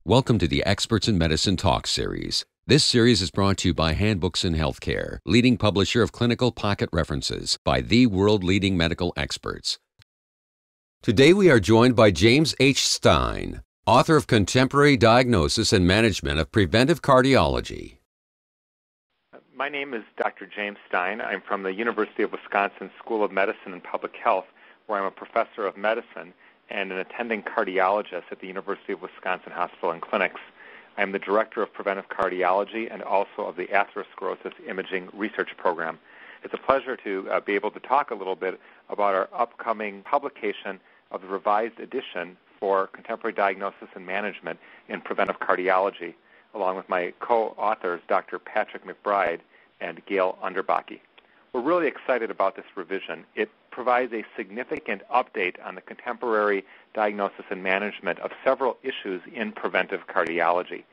Welcome to the Experts in Medicine Talk series. This series is brought to you by Handbooks in Healthcare, leading publisher of clinical pocket references by the world-leading medical experts. Today we are joined by James H. Stein, author of Contemporary Diagnosis and Management of Preventive Cardiology. My name is Dr. James Stein. I'm from the University of Wisconsin School of Medicine and Public Health, where I'm a professor of medicine and an attending cardiologist at the University of Wisconsin Hospital and Clinics. I'm the director of Preventive Cardiology and also of the Atherosclerosis Imaging Research Program. It's a pleasure to be able to talk a little bit about our upcoming publication of the revised edition for Contemporary Diagnosis and Management in Preventive Cardiology, along with my co-authors, Dr. Patrick McBride and Gail Underbaki. We're really excited about this revision. It provides a significant update on the contemporary diagnosis and management of several issues in preventive cardiology.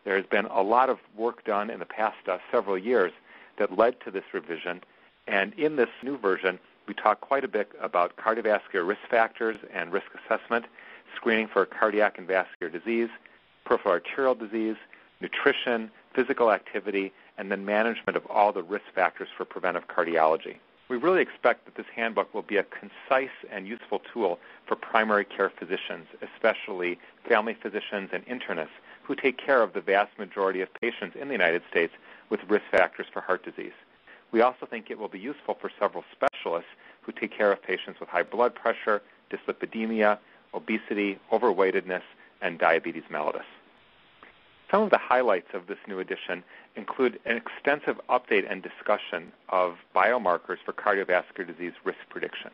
There has been a lot of work done in the past several years that led to this revision, and in this new version, we talk quite a bit about cardiovascular risk factors and risk assessment, screening for cardiac and vascular disease, peripheral arterial disease, nutrition, physical activity, and then management of all the risk factors for preventive cardiology. We really expect that this handbook will be a concise and useful tool for primary care physicians, especially family physicians and internists, who take care of the vast majority of patients in the United States with risk factors for heart disease. We also think it will be useful for several specialists who take care of patients with high blood pressure, dyslipidemia, obesity, overweightedness, and diabetes mellitus. Some of the highlights of this new edition include an extensive update and discussion of biomarkers for cardiovascular disease risk prediction.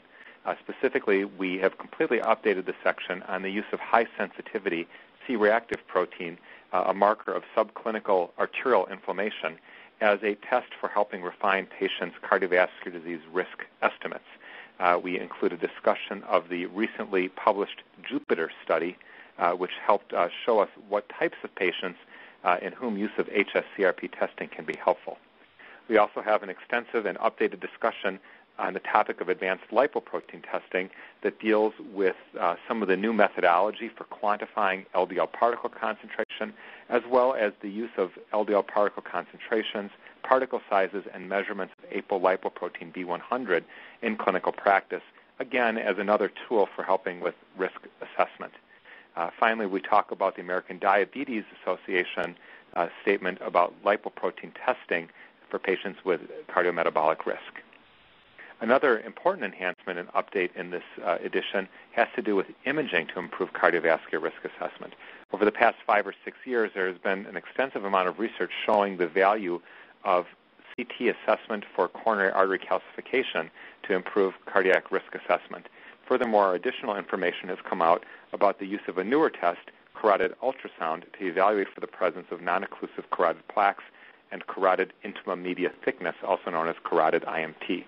Specifically, we have completely updated the section on the use of high-sensitivity C-reactive protein, a marker of subclinical arterial inflammation, as a test for helping refine patients' cardiovascular disease risk estimates. We include a discussion of the recently published Jupiter study, which helped show us what types of patients in whom use of hsCRP testing can be helpful. We also have an extensive and updated discussion on the topic of advanced lipoprotein testing that deals with some of the new methodology for quantifying LDL particle concentration, as well as the use of LDL particle concentrations, particle sizes, and measurements of apolipoprotein B100 in clinical practice, again as another tool for helping with risk assessment. Finally, we talk about the American Diabetes Association statement about lipoprotein testing for patients with cardiometabolic risk. Another important enhancement and update in this edition has to do with imaging to improve cardiovascular risk assessment. Over the past 5 or 6 years, there has been an extensive amount of research showing the value of CT assessment for coronary artery calcification to improve cardiac risk assessment. Furthermore, additional information has come out about the use of a newer test, carotid ultrasound, to evaluate for the presence of non-occlusive carotid plaques and carotid intima media thickness, also known as carotid IMT.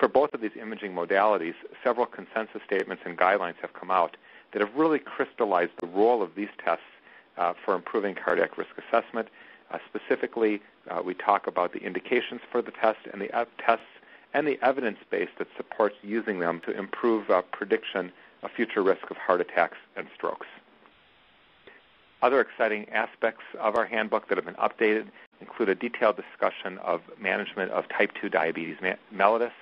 For both of these imaging modalities, several consensus statements and guidelines have come out that have really crystallized the role of these tests for improving cardiac risk assessment. Specifically, we talk about the indications for the test and the tests and the evidence base that supports using them to improve prediction of future risk of heart attacks and strokes. Other exciting aspects of our handbook that have been updated include a detailed discussion of management of type 2 diabetes mellitus.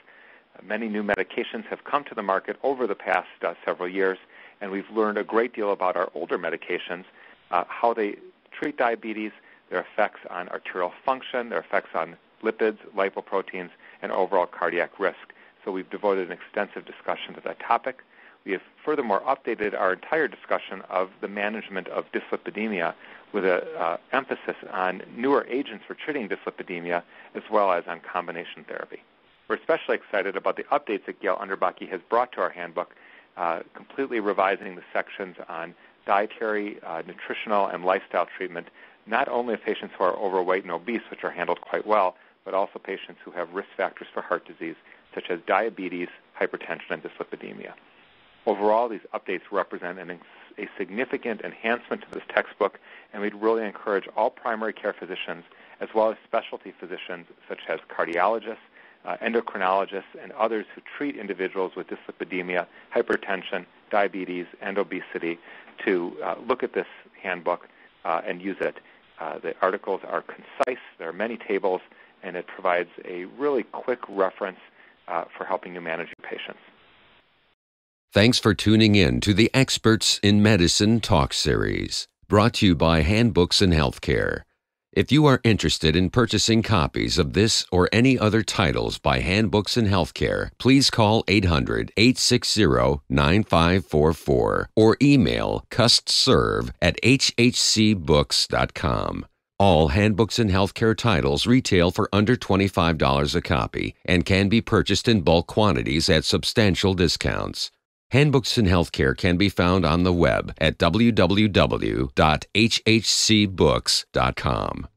Many new medications have come to the market over the past several years, and we've learned a great deal about our older medications, how they treat diabetes, their effects on arterial function, their effects on lipids, lipoproteins, and overall cardiac risk. So we've devoted an extensive discussion to that topic. We have furthermore updated our entire discussion of the management of dyslipidemia with an emphasis on newer agents for treating dyslipidemia as well as on combination therapy. We're especially excited about the updates that Gail Underbaki has brought to our handbook, completely revising the sections on dietary, nutritional, and lifestyle treatment, not only of patients who are overweight and obese, which are handled quite well, but also patients who have risk factors for heart disease, such as diabetes, hypertension, and dyslipidemia. Overall, these updates represent a significant enhancement to this textbook, and we'd really encourage all primary care physicians, as well as specialty physicians such as cardiologists, endocrinologists, and others who treat individuals with dyslipidemia, hypertension, diabetes, and obesity to look at this handbook and use it. The articles are concise. There are many tables, and it provides a really quick reference for helping you manage your patients. Thanks for tuning in to the Experts in Medicine Talk series, brought to you by Handbooks in Healthcare. If you are interested in purchasing copies of this or any other titles by Handbooks in Healthcare, please call 800-860-9544 or email custserve@hhcbooks.com. All Handbooks in Healthcare titles retail for under $25 a copy and can be purchased in bulk quantities at substantial discounts. Handbooks in Healthcare can be found on the web at www.hhcbooks.com.